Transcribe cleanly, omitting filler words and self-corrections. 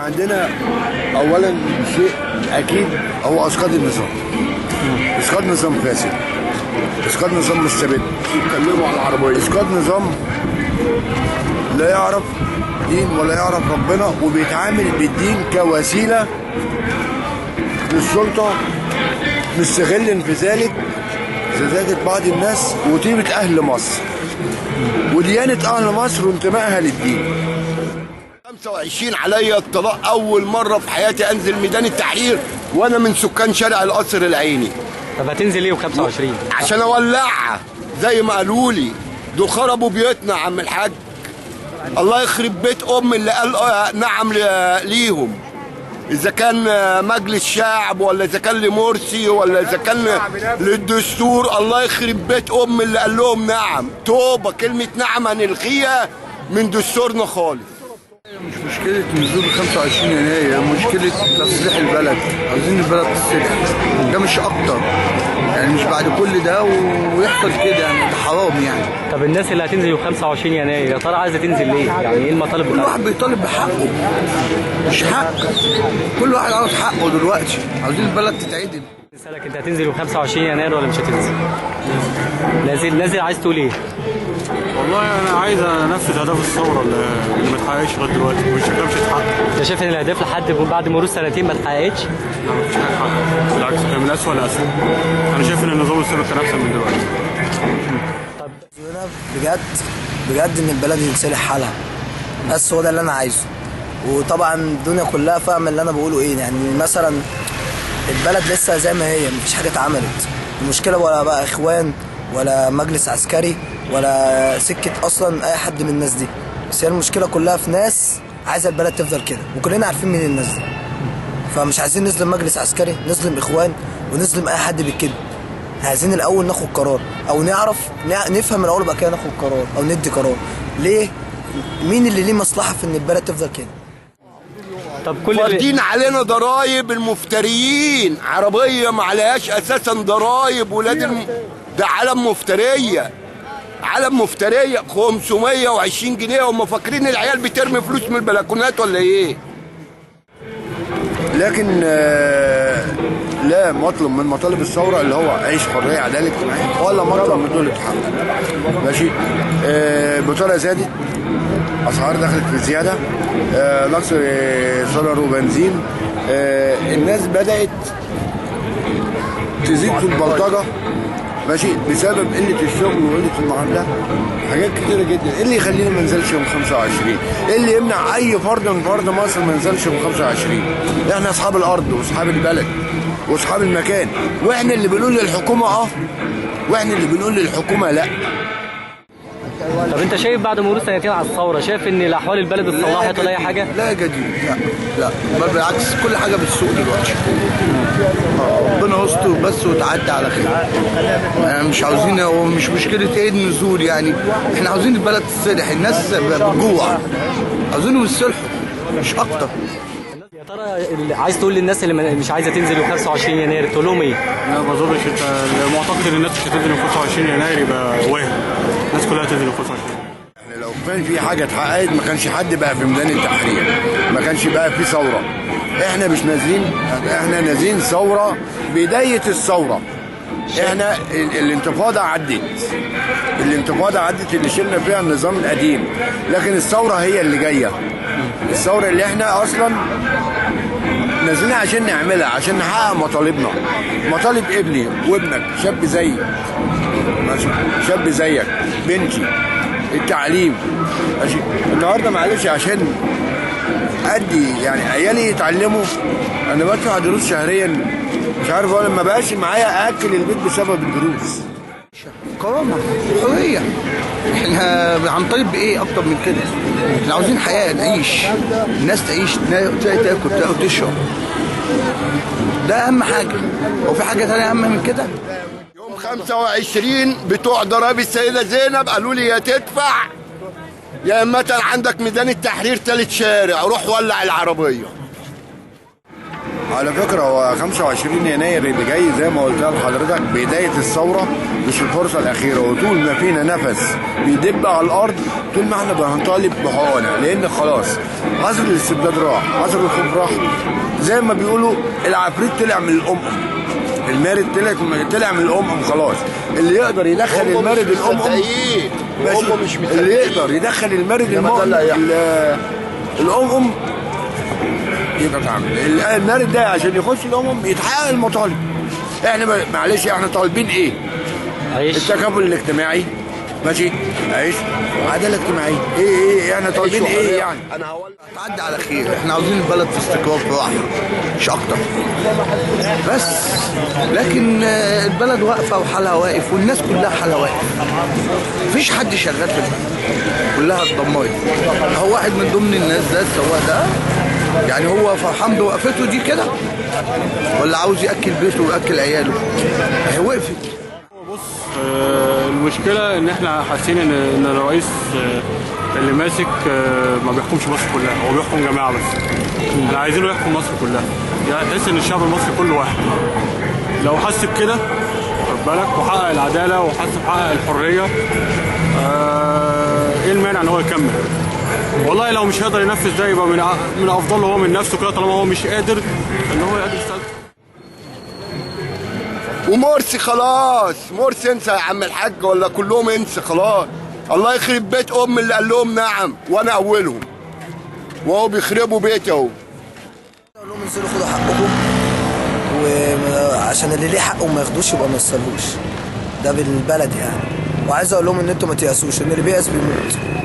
عندنا اولا شيء اكيد هو اسقاط النظام. اسقاط نظام فاسد، اسقاط نظام مستبد، اتكلموا عن العربيه. اسقاط نظام لا يعرف دين ولا يعرف ربنا، وبيتعامل بالدين كوسيله للسلطه، مستغل في ذلك سذاجة بعض الناس وطيبة أهل مصر وديانة أهل مصر وانتمائها للدين. 25 عليا الطلاق، أول مرة في حياتي أنزل ميدان التحرير وأنا من سكان شارع القصر العيني. طب هتنزل ايه و25؟ عشان أولعها زي ما قالوا لي. دول خربوا بيوتنا يا عم الحاج. الله يخرب بيت أم اللي قال نعم ليهم. إذا كان مجلس شعب ولا إذا كان لمرسي ولا إذا كان للدستور، الله يخرب بيت أم اللي قال لهم نعم. توبة، كلمة نعم هنلغيها من دستورنا خالص. مش مشكلة نزول 25 يناير، مشكلة تصليح البلد. عايزين البلد تصلح، ده مش أكتر يعني، مش بعد كل ده ويحصل كده يعني، ده حرام يعني. طب الناس اللي هتنزل يوم 25 يناير يا ترى عايزة تنزل ليه؟ يعني ايه المطالب كل بتاعتها؟ واحد بيطالب بحقه، مش حق. كل واحد عاوز حقه دلوقتي، عاوزين البلد تتعدل. نسألك انت هتنزل يوم 25 يناير ولا مش هتنزل؟ نازل عايز تقول ايه؟ والله انا عايز انفذ اهداف الثوره اللي ما اتحققتش لغايه دلوقتي، مش هتتحقق. انت شايف ان الاهداف لحد بعد مرور سنتين ما اتحققتش؟ لا، مفيش حاجه اتحققت، بالعكس هي من اسوء لاسوء. انا شايف ان النظام السابق كان احسن من دلوقتي. بجد ان البلد ينصلح حالها، بس هو ده اللي انا عايزه. وطبعا الدنيا كلها فاهمه اللي انا بقوله ايه. يعني مثلا البلد لسه زي ما هي، مفيش حاجه اتعملت. المشكله ولا بقى اخوان ولا مجلس عسكري ولا سكه اصلا اي حد من الناس دي، بس هي المشكله كلها في ناس عايزه البلد تفضل كده، وكلنا عارفين مين الناس دي. فمش عايزين نظلم مجلس عسكري، نظلم اخوان، ونظلم اي حد بالكده. عايزين الاول ناخد قرار، او نعرف نفهم الاول بقى كده ناخد قرار او ندي قرار. ليه؟ مين اللي ليه مصلحه في ان البلد تفضل كده؟ طب كل فاردين علينا ضرايب المفتريين، عربيه ما عليهاش اساسا ضرايب. ده علم مفتريه، علم مفتريه. 520 جنيه، هم فاكرين العيال بترمي فلوس من البلكونات ولا ايه؟ لكن لا مطلب من مطالب الثوره اللي هو عيش، حريه، عداله اجتماعيه، ولا مطلب من دول يتحقق. ماشي. البطاله زادت، اسعار دخلت في زياده، نقص سولار وبنزين. الناس بدات تزيد في البلطجه، ماشي، بسبب قله الشغل وقله المعامله. حاجات كتيره جدا. ايه اللي يخلينا ما ننزلش يوم 25؟ ايه اللي يمنع اي فرد من فرد مصر ما ينزلش يوم 25؟ احنا اصحاب الارض واصحاب البلد واصحاب المكان، واحنا اللي بنقول للحكومه واحنا اللي بنقول للحكومه لا. طب انت شايف بعد مرور سنتين على الثوره، شايف ان الاحوال البلد اتصلحت ولا اي حاجه؟ لا جديد، لا بل بالعكس، كل حاجه بتسوق دلوقتي. ربنا يستر بس وتعدي على خير. يعني مش عاوزين، هو مش مشكله ايه النزول يعني، احنا عاوزين البلد تصلح. الناس بتجوع، عاوزينهم يصلحوا مش اكتر. يا ترى عايز تقول للناس اللي مش عايزه تنزل يوم 25 يناير تقول لهم ايه؟ لا ما اظنش. انت معتقد ان الناس مش هتنزل يوم 25 يناير يبقى وهم. الناس كلها هتنزل يوم 25 يناير. لو كان في حاجه اتحققت ما كانش حد بقى في ميدان التحرير، ما كانش بقى في ثوره. احنا مش نازلين، احنا نازلين ثوره، بدايه الثوره. احنا الانتفاضه عدت، اللي شلنا فيها النظام القديم، لكن الثوره هي اللي جايه. الثوره اللي احنا اصلا نازلين عشان نعملها، عشان نحقق مطالبنا، مطالب ابني وابنك، شاب زيي، شاب زيك، بنتي، التعليم. ماشي. النهارده معلش عشان ادي يعني عيالي يتعلموا، انا بدفع دروس شهريا، مش عارف ولا ما بقاش معايا اكل البيت بسبب الدروس. كرامه، حريه. احنا هنطالب بايه اكتر من كده؟ احنا عاوزين حياه، نعيش، الناس تعيش، تاكل تشرب. ده اهم حاجه. هو في حاجه ثانيه اهم من كده؟ يوم 25 بتوع ضرائب السيده زينب قالوا لي يا تدفع يا اما عندك ميدان التحرير ثالث شارع، روح ولع العربيه. على فكرة هو 25 يناير اللي جاي زي ما قلت لحضرتك بداية الثورة، مش الفرصة الأخيرة. وطول ما فينا نفس بيدب على الأرض طول ما احنا بنطالب بحقوقنا، لأن خلاص عصر الاستبداد راح، عصر الخوف راح. زي ما بيقولوا العفريت طلع من الأم، المارد طلع من الأم خلاص. اللي يقدر يدخل المارد الأم ماشي، اللي يقدر يدخل المارد الأم يبقى تعمل المارد ده عشان يخش يتحقق المطالب. احنا معلش احنا طالبين ايه؟ عيش. التكافل الاجتماعي ماشي، عيش وعداله اجتماعيه. ايه احنا طالبين ايه يعني؟ انا تعدي على خير، احنا عاوزين البلد في استقرار في راحه مش اكتر بس. لكن البلد واقفه وحالها واقف والناس كلها حالها واقف، مفيش حد شغال في البلد، كلها اتدمرت. هو واحد من ضمن الناس ده السواق ده، يعني هو فرحان بوقفته دي كده ولا عاوز ياكل بيته وياكل عياله؟ هي وقفت. بص، المشكله ان احنا حاسين ان الرئيس اللي ماسك ما بيحكمش مصر كلها، هو بيحكم جماعه بس. اللي عايزينه يحكم مصر كلها، يعني تحس ان الشعب المصري كله واحد. لو حس بكده خد بالك وحقق العداله وحس بحقق الحريه، ايه المانع ان هو يكمل؟ والله لو مش هيقدر ينفذ ده يبقى من افضله هو من نفسه كده، طالما هو مش قادر ان هو يقدر يستلزم. ومرسي خلاص، مرسي انسى يا عم الحاج، ولا كلهم انسى خلاص. الله يخرب بيت اللي قال لهم نعم وانا اولهم، وهو بيخربوا بيتي اهو. اقول لهم انزلوا خدوا حقكم، وعشان اللي ليه حقه ما ياخدوش يبقى ما يوصلوش، ده بالبلد يعني. وعايز اقول لهم ان انتوا ما تيأسوش، ان اللي بيأس بيموت.